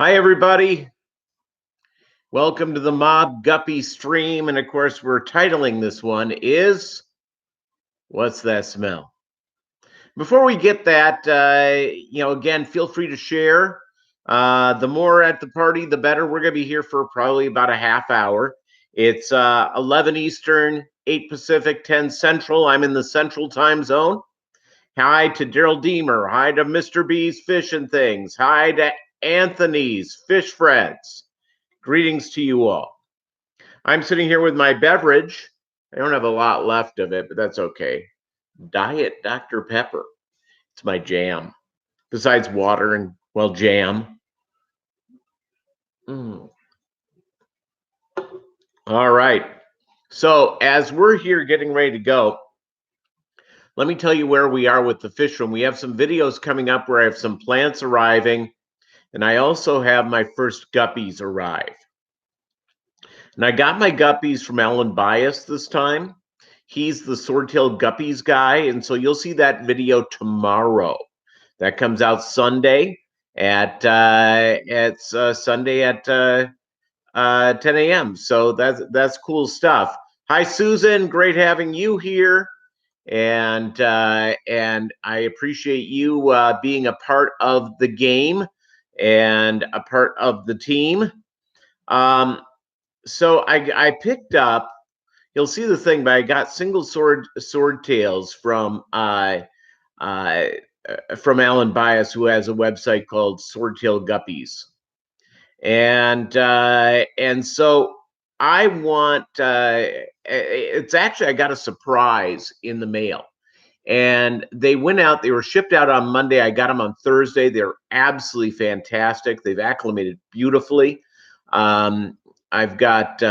Hi, everybody. Welcome to the Mobb Guppy stream. And of course, we're titling this one is What's That Smell? Before we get that, again, feel free to share. The more at the party, the better. We're going to be here for probably about a half hour. It's 11 Eastern, 8 Pacific, 10 Central. I'm in the Central time zone. Hi to Daryl Deemer. Hi to Mr. B's Fish and Things. Hi to Anthony's Fish Friends. Greetings to you all. I'm sitting here with my beverage. I don't have a lot left of it, but that's okay. Diet Dr. Pepper. It's my jam. Besides water and, well, jam. All right. So as we're here getting ready to go, let me tell you where we are with the fish room. We have some videos coming up where I have some plants arriving, and I also have my first guppies arrive. And I got my guppies from Alan Bias this time. He's the swordtail guppies guy, and so you'll see that video tomorrow. That comes out Sunday at 10 a.m. So that's cool stuff. Hi, Susan. Great having you here, and I appreciate you being a part of the game and a part of the team. So I picked up. You'll see the thing, but I got single swordtails from Alan Bias, who has a website called Swordtail Guppies, and so I want. It's actually I got a surprise in the mail, and they went out. They were shipped out on Monday. I got them on Thursday. They're absolutely fantastic. They've acclimated beautifully. I've got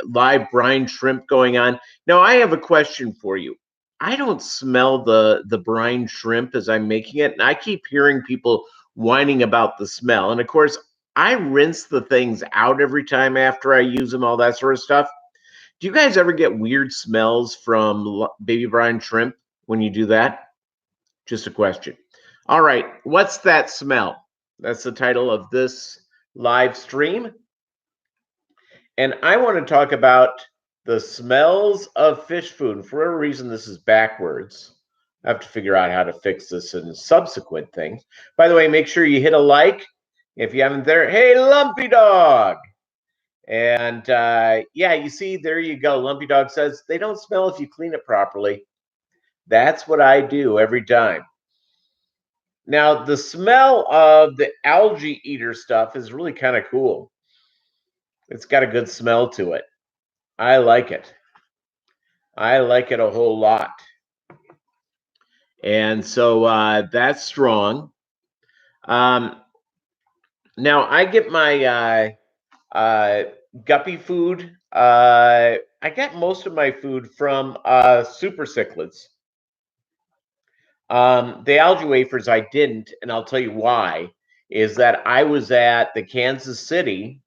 live brine shrimp going on. Now, I have a question for you. I don't smell the brine shrimp as I'm making it, and I keep hearing people whining about the smell. And of course, I rinse the things out every time after I use them, all that sort of stuff. Do you guys ever get weird smells from baby brine shrimp when you do that? Just a question. All right, what's that smell? That's the title of this live stream. And I want to talk about the smells of fish food. For whatever reason, this is backwards. I have to figure out how to fix this in subsequent things. By the way, make sure you hit a like if you haven't there. Hey, Lumpy Dog. And yeah, you see, there you go. Lumpy Dog says they don't smell if you clean it properly. That's what I do every time. Now, the smell of the algae eater stuff is really kind of cool. It's got a good smell to it. I like it. I like it a whole lot. And so that's strong. Now, I get my guppy food. I get most of my food from Super Cichlids. The algae wafers I didn't, and I'll tell you why, is that I was at the Kansas City,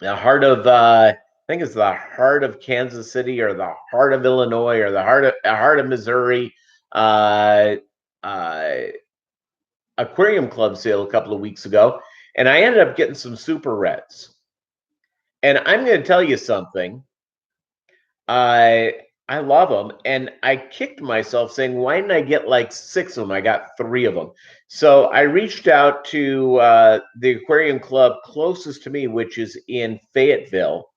the heart of I think it's the heart of Kansas City or the heart of Illinois or the heart of Missouri aquarium club sale a couple of weeks ago, and I ended up getting some super reds. And I'm going to tell you something. I love them, and I kicked myself saying, why didn't I get like 6 of them? I got 3 of them. So I reached out to the aquarium club closest to me, which is in Fayetteville,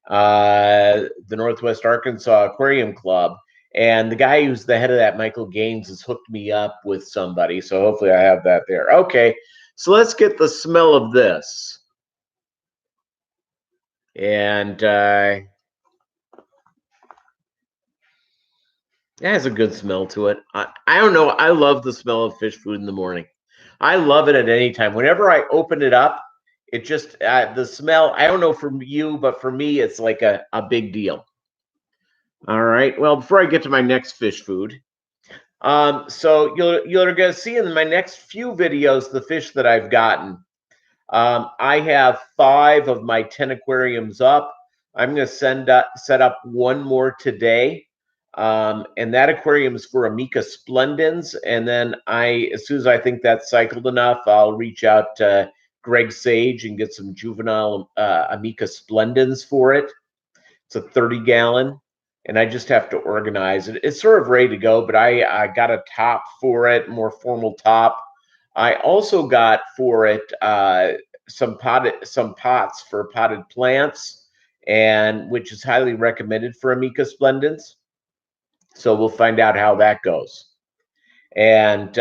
the Northwest Arkansas Aquarium Club. And the guy who's the head of that, Michael Gaines, has hooked me up with somebody. So hopefully I have that there. Okay, so let's get the smell of this. And it has a good smell to it. I don't know. I love the smell of fish food in the morning. I love it at any time. Whenever I open it up, it just, the smell, I don't know for you, but for me, it's like a big deal. All right. Well, before I get to my next fish food, so you're going to see in my next few videos the fish that I've gotten. I have 5 of my 10 aquariums up. I'm going to set up one more today. And that aquarium is for Amica splendens. And then as soon as I think that's cycled enough, I'll reach out to Greg Sage and get some juvenile Amica Splendens for it. It's a 30-gallon, and I just have to organize it. It's sort of ready to go, but I got a top for it, more formal top. I also got for it some pots for potted plants, and which is highly recommended for Amica Splendens. So we'll find out how that goes. And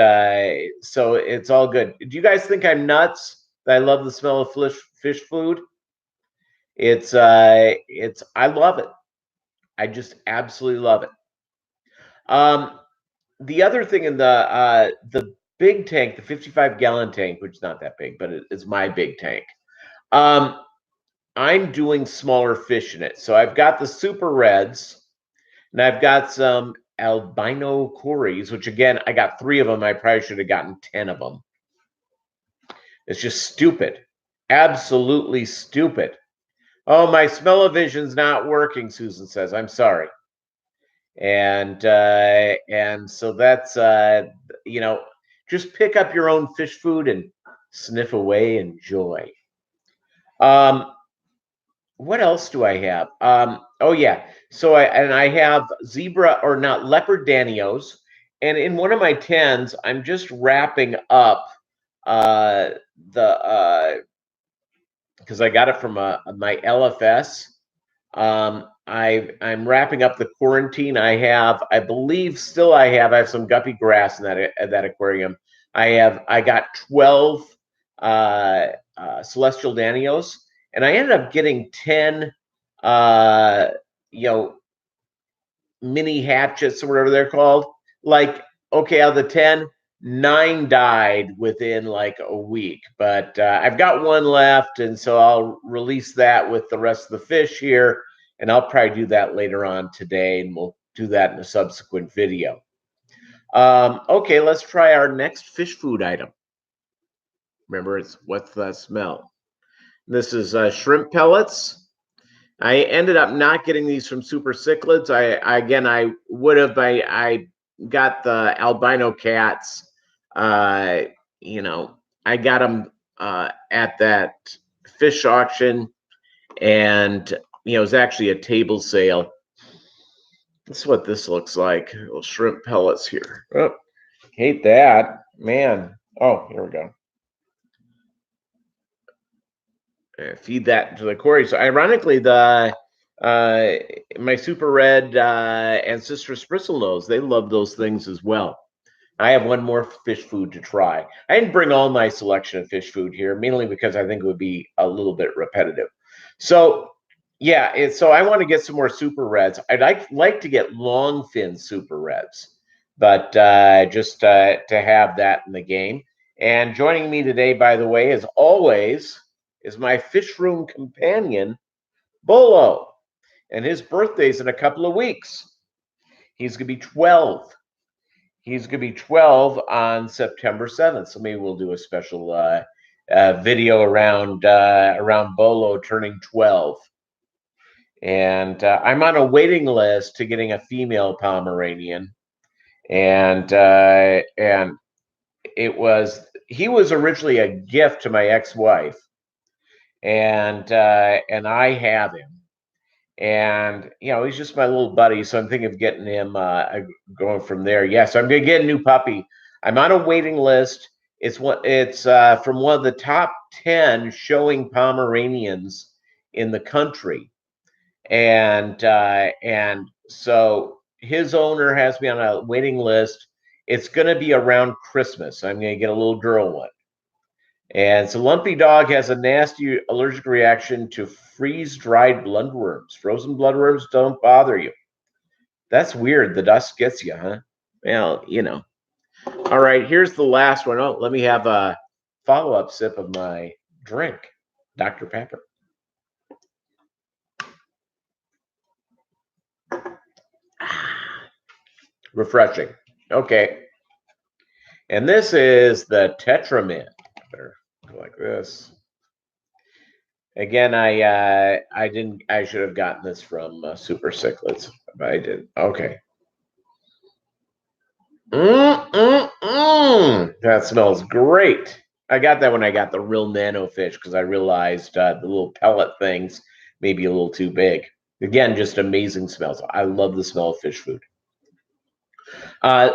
so it's all good. Do you guys think I'm nuts that I love the smell of fish food? It's I love it. I just absolutely love it. The other thing in the big tank, the 55-gallon tank, which is not that big, but it's my big tank. I'm doing smaller fish in it. So I've got the super reds, and I've got some albino cories, which again, I got 3 of them. I probably should have gotten 10 of them. It's just stupid. Absolutely stupid. Oh, my smell-o-vision's not working, Susan says. I'm sorry. And so that's you know, just pick up your own fish food and sniff away, enjoy. What else do I have? Oh yeah, so I have zebra or not leopard danios, and in one of my tins I'm just wrapping up the because I got it from my LFS. I'm wrapping up the quarantine. I believe still I have some guppy grass in that aquarium. I got 12 celestial danios, and I ended up getting 10 you know, mini hatchets or whatever they're called. Like, okay, out of the 10, 9 died within like a week, but I've got 1 left, and so I'll release that with the rest of the fish here, and I'll probably do that later on today, and we'll do that in a subsequent video. Okay, let's try our next fish food item. Remember, it's what's the smell? This is shrimp pellets. I ended up not getting these from Super Cichlids. I would have. I got the albino cats. You know, I got them at that fish auction, and you know, it was actually a table sale. This is what this looks like. Little shrimp pellets here. Oh, hate that, man. Oh, here we go. Feed that to the Cory. So ironically, the my super red and sister bristlenose, they love those things as well. I have one more fish food to try. I didn't bring all my selection of fish food here, mainly because I think it would be a little bit repetitive. So yeah, so I want to get some more super reds. I'd like to get long fin super reds, but just to have that in the game. And joining me today, by the way, as always, is my Fishroom companion, Bolo. And his birthday's in a couple of weeks. He's going to be 12. He's going to be 12 on September 7th. So maybe we'll do a special video around Bolo turning 12. And I'm on a waiting list to getting a female Pomeranian. And he was originally a gift to my ex-wife. And I have him, and you know, he's just my little buddy, so I'm thinking of getting him going from there. Yes, I'm gonna get a new puppy. I'm on a waiting list. It's from one of the top 10 showing Pomeranians in the country, and so his owner has me on a waiting list. It's gonna be around Christmas. I'm gonna get a little girl one. And so Lumpy Dog has a nasty allergic reaction to freeze-dried bloodworms. Frozen bloodworms don't bother you. That's weird. The dust gets you, huh? Well, you know. All right, here's the last one. Oh, let me have a follow-up sip of my drink, Dr. Pepper. Refreshing. Okay. And this is the Tetramint. Better go like this. Again, I should have gotten this from Super Cichlids, but I didn't. Okay. That smells great. I got that when I got the real nano fish because I realized the little pellet things may be a little too big. Again, just amazing smells. I love the smell of fish food.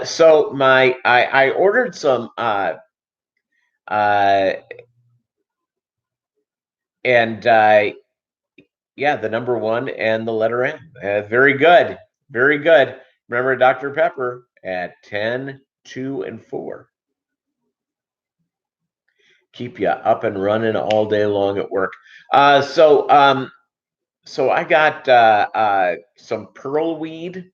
So I ordered some and yeah, the number one and the letter M. Very good. Very good. Remember Dr. Pepper at 10, 2, and 4. Keep you up and running all day long at work. So I got some pearl weed,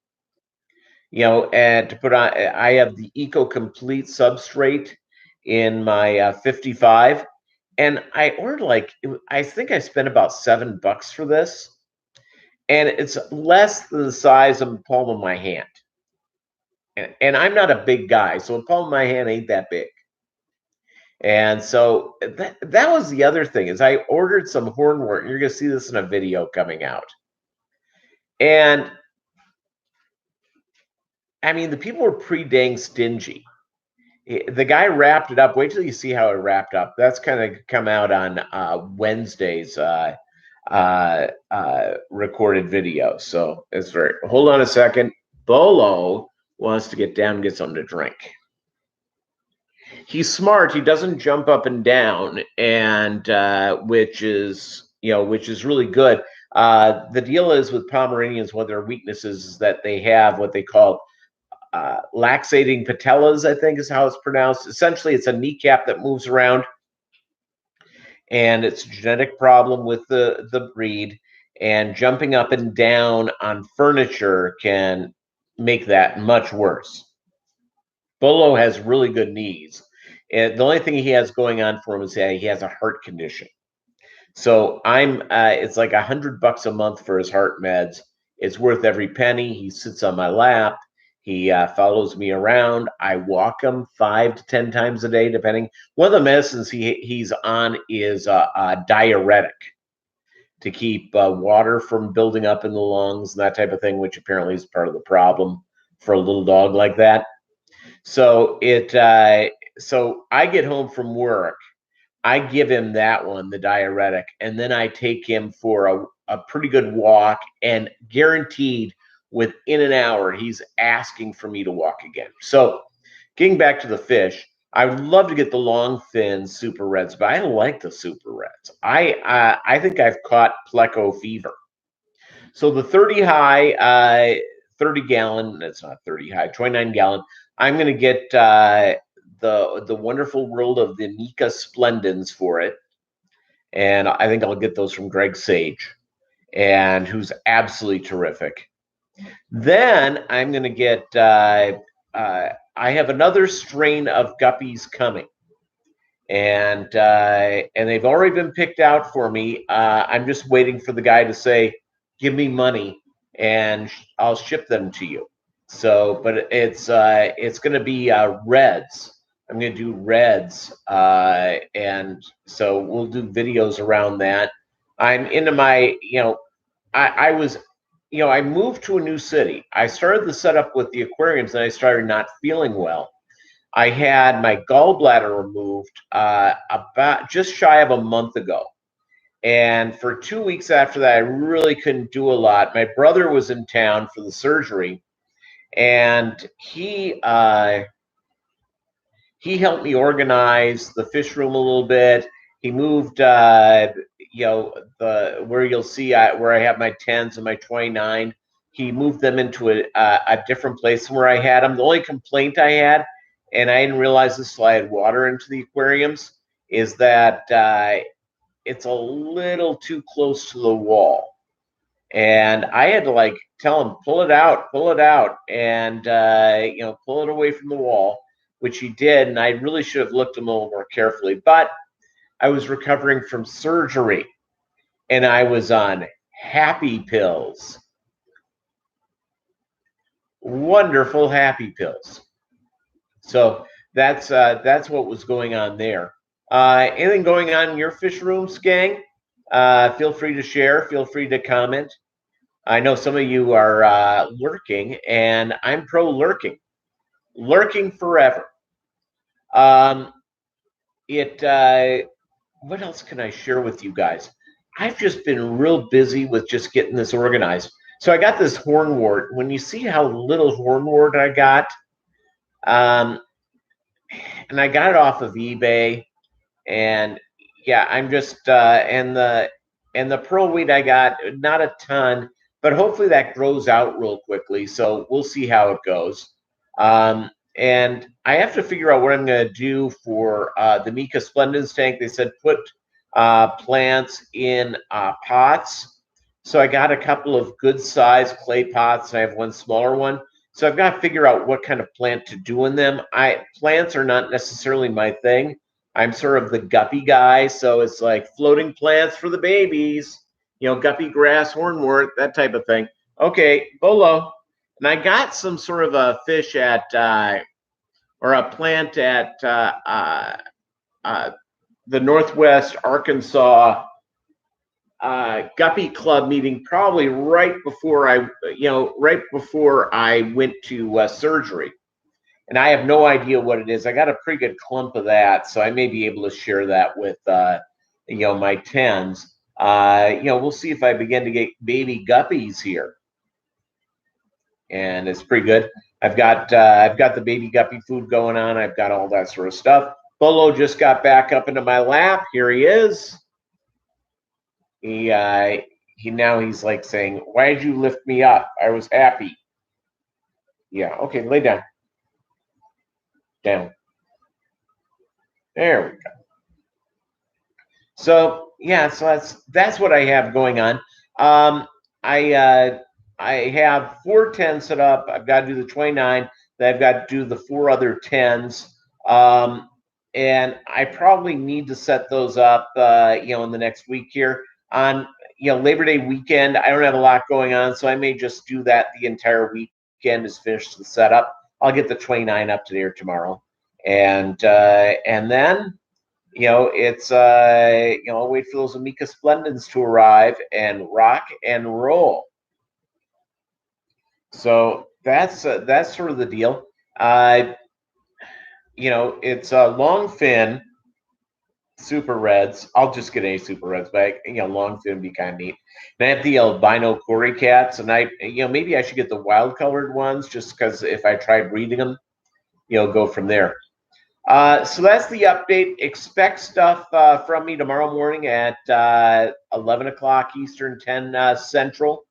and to put on. I have the Eco Complete substrate in my 55, and I ordered I think I spent about $7 for this, and it's less than the size of the palm of my hand. And I'm not a big guy, so the palm of my hand ain't that big. And so that was the other thing is I ordered some hornwort, and you're going to see this in a video coming out. And I mean, the people were pretty dang stingy. The guy wrapped it up. Wait till you see how it wrapped up. That's kind of come out on Wednesday's recorded video. So it's very. Hold on a second. Bolo wants to get down and get something to drink. He's smart. He doesn't jump up and down, and which is really good. The deal is with Pomeranians, one of their weaknesses is that they have what they call laxating patellas, I think is how it's pronounced. Essentially, it's a kneecap that moves around, and it's a genetic problem with the breed. And jumping up and down on furniture can make that much worse. Bolo has really good knees. And the only thing he has going on for him is that he has a heart condition. So it's like $100 a month for his heart meds. It's worth every penny. He sits on my lap. He follows me around. I walk him 5 to 10 times a day, depending. One of the medicines he's on is a diuretic to keep water from building up in the lungs and that type of thing, which apparently is part of the problem for a little dog like that. So so I get home from work. I give him that one, the diuretic, and then I take him for a pretty good walk, and guaranteed within an hour, he's asking for me to walk again. So getting back to the fish, I would love to get the long fin super reds, but I like the super reds. I think I've caught pleco fever. So the 30 high, 30 gallon, that's not 30 high, 29 gallon, I'm going to get the Wonderful World of the Nika Splendens for it. And I think I'll get those from Greg Sage, and who's absolutely terrific. Then I'm going to get, I have another strain of guppies coming. And they've already been picked out for me. I'm just waiting for the guy to say, give me money, and I'll ship them to you. So, but it's going to be reds. I'm going to do reds, and so we'll do videos around that. I'm into my, I was, I moved to a new city. I started the setup with the aquariums, and I started not feeling well. I had my gallbladder removed about just shy of a month ago. And for 2 weeks after that, I really couldn't do a lot. My brother was in town for the surgery, and he helped me organize the fish room a little bit. He moved, where you'll see where I have my 10s and my 29. He moved them into a different place than where I had them. The only complaint I had, and I didn't realize this till I had water into the aquariums, is that it's a little too close to the wall. And I had to tell him, pull it out, and pull it away from the wall, which he did. And I really should have looked at him a little more carefully. But I was recovering from surgery, and I was on happy pills. Wonderful happy pills. So that's what was going on there. Anything going on in your fish rooms, gang? Feel free to share. Feel free to comment. I know some of you are lurking, and I'm pro lurking. Lurking forever. what else can I share with you guys? I've just been real busy with just getting this organized. So I got this hornwort. When you see how little hornwort I got, um, and I got it off of eBay, and yeah, I'm just and the pearl wheat I got, not a ton, but hopefully that grows out real quickly. So we'll see how it goes. And I have to figure out what I'm going to do for the Mica Splendens tank. They said put plants in pots. So I got a couple of good sized clay pots, and I have one smaller one. So I've got to figure out what kind of plant to do in them. Plants are not necessarily my thing. I'm sort of the guppy guy, so it's like floating plants for the babies, guppy grass, hornwort, that type of thing. Okay, Bolo. And I got some sort of a fish at, or a plant at the Northwest Arkansas Guppy Club meeting, probably right before I went to surgery. And I have no idea what it is. I got a pretty good clump of that, so I may be able to share that with my tens. We'll see if I begin to get baby guppies here, and it's pretty good. I've got the baby guppy food going on. I've got all that sort of stuff. Bolo just got back up into my lap. Here he is. He's like saying, "Why did you lift me up? I was happy." Yeah. Okay. Lay down. Down. There we go. So yeah, so that's what I have going on. I have 4 10s set up. I've got to do the 29. Then I've got to do the 4 other 10s. And I probably need to set those up, in the next week here. On Labor Day weekend, I don't have a lot going on, so I may just do that the entire weekend is finished the setup. I'll get the 29 up today or tomorrow, and then it's I'll wait for those Mica Splendens to arrive and rock and roll. So that's sort of the deal. It's a long fin super reds. I'll just get any super reds, but long fin would be kind of neat. And I have the albino Cory cats, and maybe I should get the wild colored ones just because if I try breeding them, go from there. So that's the update. Expect stuff from me tomorrow morning at 11 o'clock Eastern, 10 Central,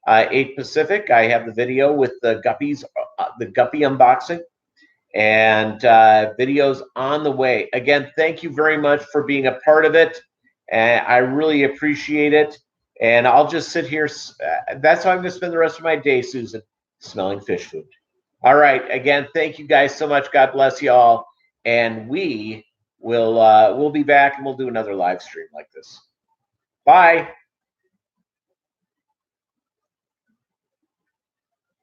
8 Pacific. I have the video with the guppies, the guppy unboxing, and videos on the way. Again, thank you very much for being a part of it. And I really appreciate it. And I'll just sit here. That's how I'm going to spend the rest of my day, Susan, smelling fish food. All right. Again, thank you guys so much. God bless you all. And we'll be back, and we'll do another live stream like this. Bye.